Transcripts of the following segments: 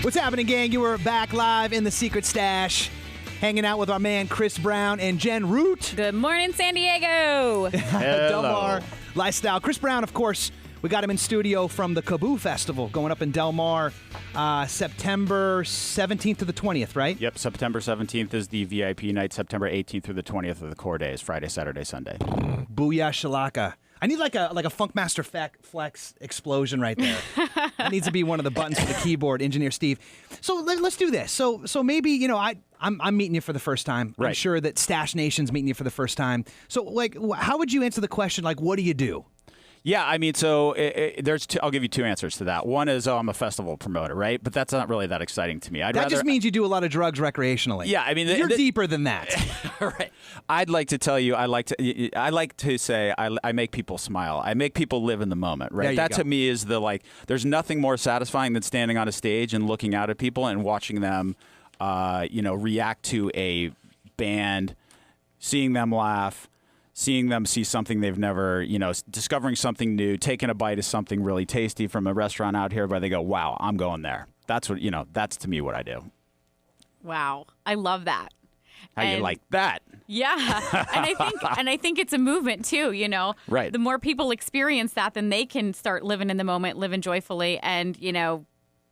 What's happening, gang? You were back live in the Secret Stash, hanging out with our man Chris Brown and Jen Root. Good morning, San Diego. Del Mar Lifestyle. Chris Brown, of course, we got him in studio from the KaaBoo Festival going up in Del Mar September 17th to the 20th, right? Yep, September 17th is the VIP night. September 18th through the 20th are the core days, Friday, Saturday, Sunday. Booyah Shalaka. I need like a Funkmaster Flex explosion right there. That needs to be one of the buttons for the keyboard, Engineer Steve. So let's do this. So maybe, you know, I'm meeting you for the first time. Right. I'm sure that Stash Nation's meeting you for the first time. So, like, how would you answer the question, like, what do you do? Yeah, I mean, so there's I'll give you two answers to that. One is, I'm a festival promoter, right? But that's not really that exciting to me. That just means you do a lot of drugs recreationally. Yeah, I mean, you're deeper than that. Right. I'd like to tell you, I like to say, I make people smile. I make people live in the moment, right? That to me is there's nothing more satisfying than standing on a stage and looking out at people and watching them, react to a band, seeing them laugh, seeing them see something they've never, discovering something new, taking a bite of something really tasty from a restaurant out here where they go, wow, I'm going there. That's what, that's to me what I do. Wow. I love that. How you like that? Yeah. And I think it's a movement too, Right. The more people experience that, then they can start living in the moment, living joyfully, and,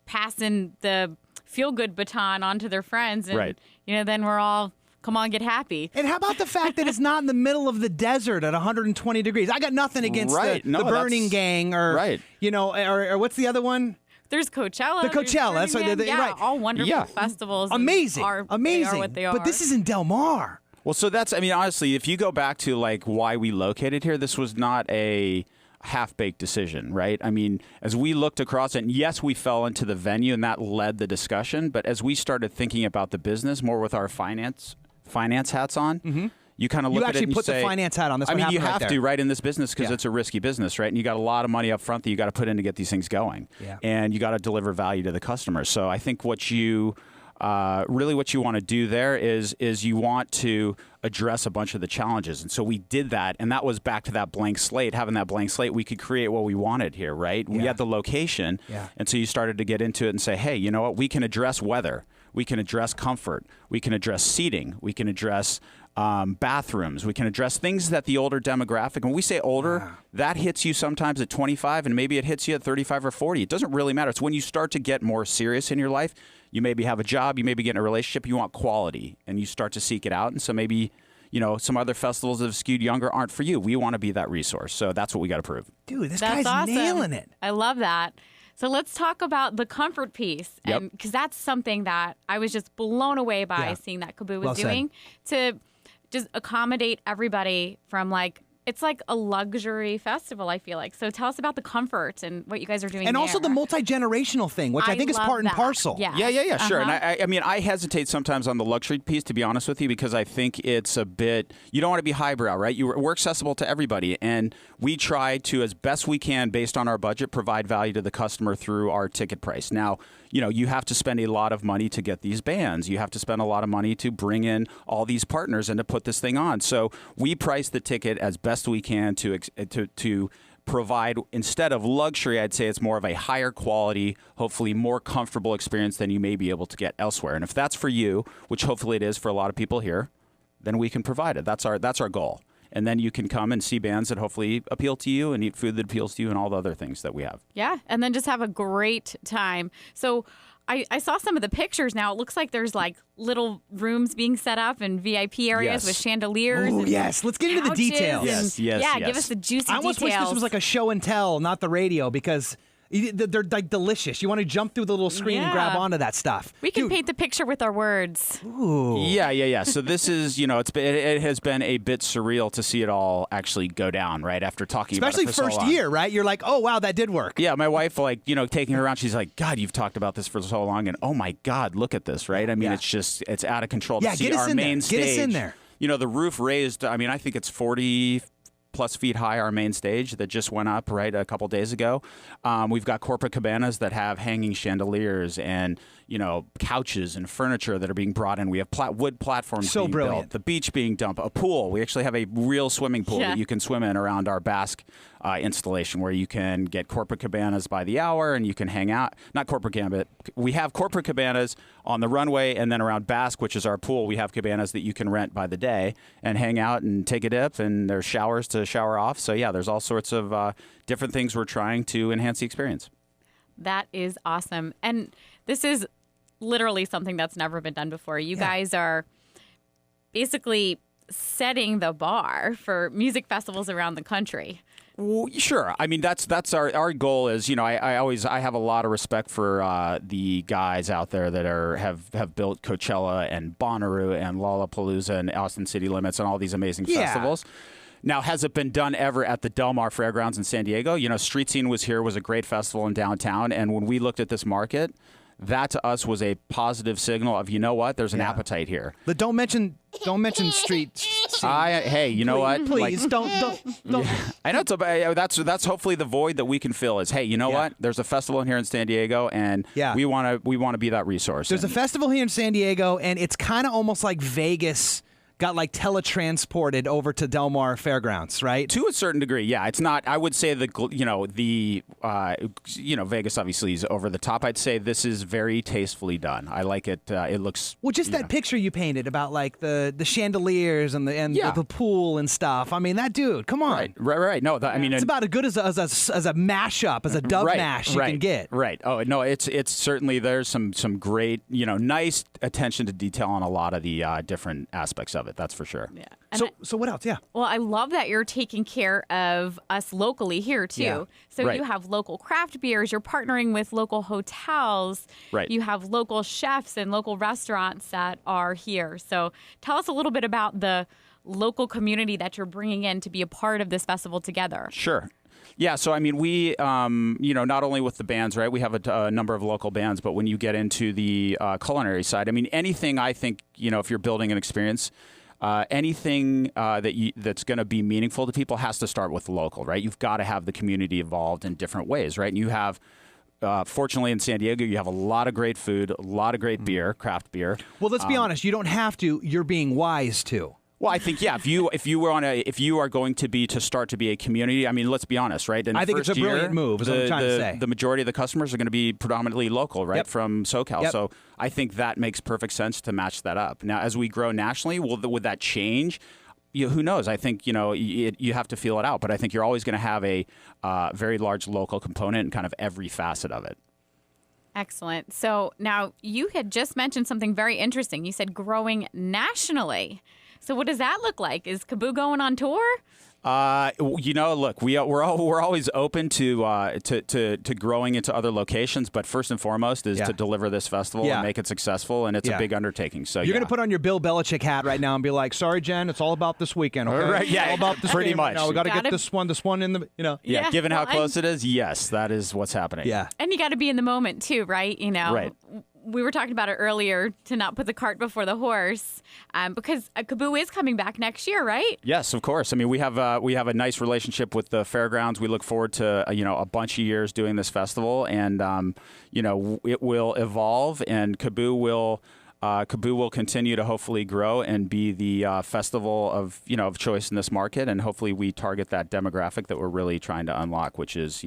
passing the feel-good baton on to their friends. And, right. Then we're all, come on, get happy. And how about the fact that it's not in the middle of the desert at 120 degrees? I got nothing against the Burning Gang or, or what's the other one? There's Coachella. The Coachella. That's right. All wonderful festivals. Amazing. They are what they are. But this is in Del Mar. Well, so honestly, if you go back to why we located here, this was not a half-baked decision, right? I mean, as we looked across it, and yes, we fell into the venue and that led the discussion, but as we started thinking about the business more with our finance hats on, you kind of look at it and you actually put the finance hat on. That's you have to, right, in this business because it's a risky business, right? And you got a lot of money up front that you got to put in to get these things going. Yeah. And you got to deliver value to the customer. So I think what you want to do there is you want to address a bunch of the challenges. And so we did that, and that was back to that blank slate. Having that blank slate, we could create what we wanted here, right? We had the location, and so you started to get into it and say, hey, you know what? We can address weather. We can address comfort. We can address seating. We can address bathrooms. We can address things that the older demographic, when we say older, that hits you sometimes at 25 and maybe it hits you at 35 or 40. It doesn't really matter. It's when you start to get more serious in your life. You maybe have a job, you maybe get in a relationship, you want quality and you start to seek it out. And so maybe, some other festivals that have skewed younger aren't for you. We want to be that resource. So that's what we got to prove. Dude, That's guy's awesome. Nailing it. I love that. So let's talk about the comfort piece, because that's something that I was just blown away by seeing that KaaBoo was doing to just accommodate everybody from it's like a luxury festival, I feel like. So tell us about the comfort and what you guys are doing and there. also the multi-generational thing, which I think is part and parcel. Yeah. Sure. And I hesitate sometimes on the luxury piece, to be honest with you, because I think it's a bit, you don't want to be highbrow, right? We're accessible to everybody. And we try to, as best we can, based on our budget, provide value to the customer through our ticket price. Now, you have to spend a lot of money to get these bands. You have to spend a lot of money to bring in all these partners and to put this thing on. So we price the ticket as best we can to provide, instead of luxury, I'd say it's more of a higher quality, hopefully more comfortable experience than you may be able to get elsewhere. And if that's for you, which hopefully it is for a lot of people here, then we can provide it. That's our goal. And then you can come and see bands that hopefully appeal to you and eat food that appeals to you and all the other things that we have. Yeah, and then just have a great time. So I saw some of the pictures now. It looks like there's little rooms being set up and VIP areas with chandeliers. Oh, yes. Let's get into the details. Yes. Give us the juicy details. I almost wish this was like a show and tell, not the radio, because they're delicious. You want to jump through the little screen and grab onto that stuff. We can paint the picture with our words. Ooh. Yeah. So this is, it has been a bit surreal to see it all actually go down, right? After talking about it for so long. Especially first year, right? You're like, oh, wow, that did work. Yeah, my wife, taking her around, she's like, God, you've talked about this for so long, and oh my God, look at this, right? I mean, it's out of control to see our main stage. Get us in there. The roof raised, I think it's 40 plus feet high, our main stage that just went up right a couple days ago. We've got corporate cabanas that have hanging chandeliers and couches and furniture that are being brought in. We have wood platforms being built, the beach being dumped, a pool. We actually have a real swimming pool that you can swim in around our Basque installation where you can get corporate cabanas by the hour and you can hang out. Not corporate cabana. We have corporate cabanas on the runway, and then around Basque, which is our pool, we have cabanas that you can rent by the day and hang out and take a dip, and there's showers to shower off. So yeah, there's all sorts of different things we're trying to enhance the experience. That is awesome. And this is literally something that's never been done before. You guys are basically setting the bar for music festivals around the country. Well, sure. I mean, that's our goal is, I have a lot of respect for the guys out there that have built Coachella and Bonnaroo and Lollapalooza and Austin City Limits and all these amazing festivals. Now, has it been done ever at the Del Mar Fairgrounds in San Diego? Street Scene was a great festival in downtown, and when we looked at this market, that to us was a positive signal of, there's an appetite here. But don't mention street. Hey, you know what? Please don't. Yeah. I know that's hopefully the void that we can fill is, hey, you know what? There's a festival here in San Diego, and we want to be that resource. There's a festival here in San Diego, and it's kind of almost like Vegas got like teletransported over to Del Mar Fairgrounds, right? To a certain degree, yeah. It's not. I would say Vegas obviously is over the top. I'd say this is very tastefully done. I like it. It looks just that picture you painted about like the chandeliers and the pool and stuff. I mean, that dude, come on, right. No, I mean, it's about as good as a mashup, as a dub mash you can get. Right. Oh no, it's certainly there's some great nice attention to detail on a lot of the different aspects of it. That's for sure. Yeah. So what else? Yeah. Well, I love that you're taking care of us locally here too. Yeah. So you have local craft beers. You're partnering with local hotels. Right. You have local chefs and local restaurants that are here. So tell us a little bit about the local community that you're bringing in to be a part of this festival together. Sure. Yeah, so I mean, we, not only with the bands, right? We have a number of local bands, but when you get into the culinary side, I mean, anything I think, if you're building an experience, anything that's going to be meaningful to people has to start with local, right? You've got to have the community involved in different ways, right? And you have, fortunately in San Diego, you have a lot of great food, a lot of great beer, craft beer. Well, let's be honest. You don't have to. You're being wise to. Well, I think if you are going to start to be a community, I mean, let's be honest, right? I think it's a brilliant move. Is what I'm trying to say. The majority of the customers are going to be predominantly local, right, from SoCal. Yep. So I think that makes perfect sense to match that up. Now, as we grow nationally, would that change? Who knows? I think you have to feel it out, but I think you're always going to have a very large local component in kind of every facet of it. Excellent. So now you had just mentioned something very interesting. You said growing nationally. So what does that look like? Is KaaBoo going on tour? Look, we're always open to growing into other locations, but first and foremost is to deliver this festival and make it successful, and it's a big undertaking. So you're going to put on your Bill Belichick hat right now and be like, "Sorry, Jen, it's all about this weekend." Okay? Right? Yeah, it's all about this pretty game much. Right now. We got to get this one in the Yeah, given how close it is, yes, that is what's happening. Yeah, and you got to be in the moment too, right? Right. We were talking about it earlier to not put the cart before the horse, because KaaBoo is coming back next year, right? Yes, of course. I mean, we have a nice relationship with the fairgrounds. We look forward to a bunch of years doing this festival, and it will evolve, and KaaBoo will continue to hopefully grow and be the festival of choice in this market, and hopefully we target that demographic that we're really trying to unlock, which is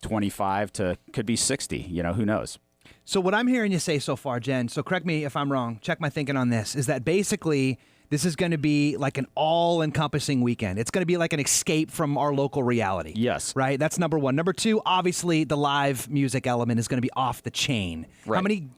25 to could be 60. Who knows. So what I'm hearing you say so far, Jen, so correct me if I'm wrong, check my thinking on this, is that basically this is going to be like an all-encompassing weekend. It's going to be like an escape from our local reality. Yes. Right? That's number one. Number two, obviously, the live music element is going to be off the chain. Right. How many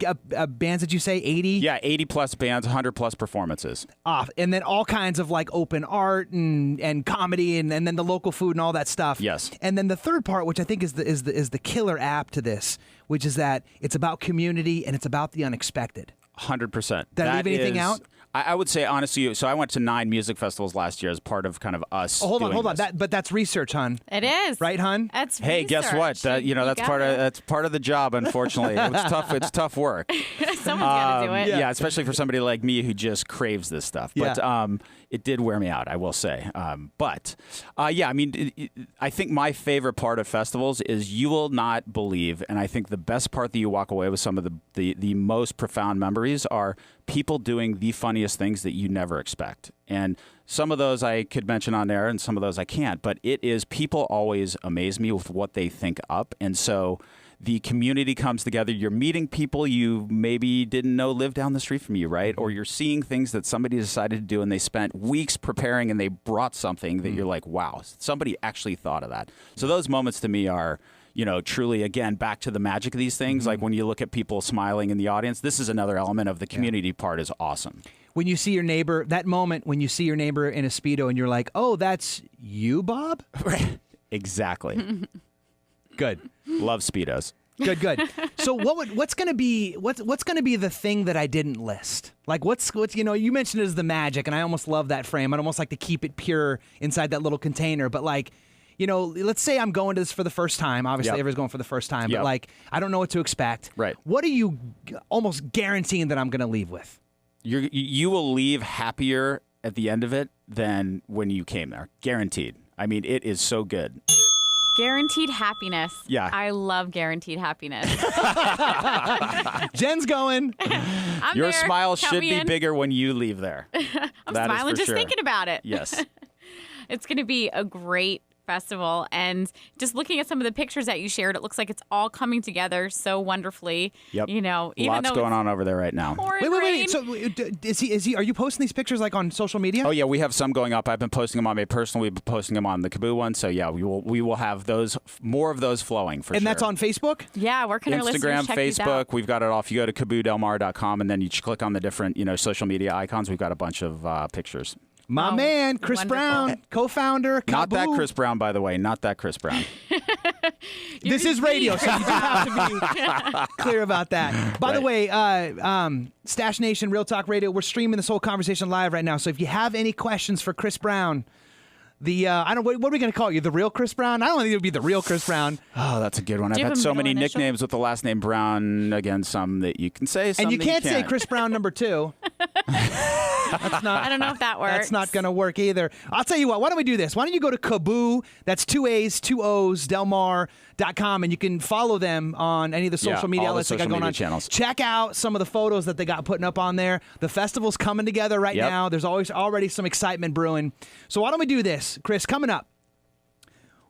bands did you say? 80? Yeah, 80-plus bands, 100-plus performances. Off. And then all kinds of like open art and comedy and then the local food and all that stuff. Yes. And then the third part, which I think is the killer app to this, which is that it's about community and it's about the unexpected. 100%. Did I leave anything out? I would say, honestly, so I went to 9 music festivals last year as part of kind of us. Oh, hold on. This. But that's research, hon. It is. Right, hon? That's Hey, research. guess what? That's part of the job, unfortunately. It's tough work. Someone's got to do it. Yeah, especially for somebody like me who just craves this stuff. But it did wear me out, I will say. I think my favorite part of festivals is you will not believe, and I think the best part that you walk away with some of the most profound memories are people doing the funniest things that you never expect. And some of those I could mention on air and some of those I can't, but it is people always amaze me with what they think up. And so the community comes together. You're meeting people you maybe didn't know lived down the street from you, right? Or you're seeing things that somebody decided to do and they spent weeks preparing and they brought something that you're like, wow, somebody actually thought of that. So those moments to me are, truly, again, back to the magic of these things. Like when you look at people smiling in the audience, this is another element of the community part is awesome. When you see your neighbor, that moment when you see your neighbor in a Speedo and you're like, oh, that's you, Bob? Exactly. Good. Love Speedos. Good. So what's gonna be the thing that I didn't list? Like what's you mentioned it as the magic, and I almost love that frame. I'd almost like to keep it pure inside that little container. But like, let's say I'm going to this for the first time. Obviously, everyone's going for the first time. But like, I don't know what to expect. Right. What are you almost guaranteeing that I'm gonna leave with? You will leave happier at the end of it than when you came there. Guaranteed. I mean, it is so good. Guaranteed happiness. Yeah. I love guaranteed happiness. Jen's going. Your smile should be bigger when you leave there. I'm smiling just thinking about it. Yes. It's going to be a great festival, and just looking at some of the pictures that you shared, it looks like it's all coming together so wonderfully. Yep. Even lots though going on over there right now. Wait. So is he? Are you posting these pictures like on social media? Oh yeah, we have some going up. I've been posting them on my personal. We've been posting them on the KaaBoo one. So yeah, we will have those more of those flowing for sure. And that's on Facebook. Yeah, where can our listeners check these out? Facebook. We've got it off. You go to KaaBooDelmar.com and then you click on the different social media icons. We've got a bunch of pictures. My man, Chris wonderful. Brown, co-founder, KaaBoo. Not that Chris Brown, by the way. Not that Chris Brown. This is radio, so you do have to be clear about that. By the way, Stash Nation, Real Talk Radio, we're streaming this whole conversation live right now. So if you have any questions for Chris Brown, what are we going to call you? The real Chris Brown? I don't think it would be the real Chris Brown. Oh, that's a good one. I've had so many nicknames with the last name Brown. Again, some that you can say, some and you that can't you say Chris Brown number 2. That's not. I don't know if that works. That's not going to work either. I'll tell you what. Why don't we do this? Why don't you go to KaaBoo? That's 2 A's, 2 O's, Delmar.com, and you can follow them on any of the social media outlets they got going on. Channels. Check out some of the photos that they got putting up on there. The festival's coming together right now. There's already some excitement brewing. So why don't we do this, Chris? Coming up.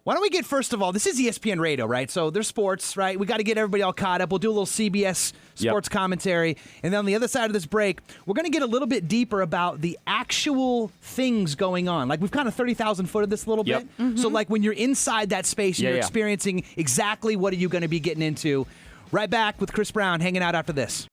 Why don't we get, first of all, this is ESPN Radio, right? So there's sports, right? We got to get everybody all caught up. We'll do a little CBS sports commentary. And then on the other side of this break, we're going to get a little bit deeper about the actual things going on. Like, we've kind of 30,000 foot of this a little bit. Mm-hmm. So, like, when you're inside that space, you're experiencing exactly what are you going to be getting into. Right back with Chris Brown hanging out after this.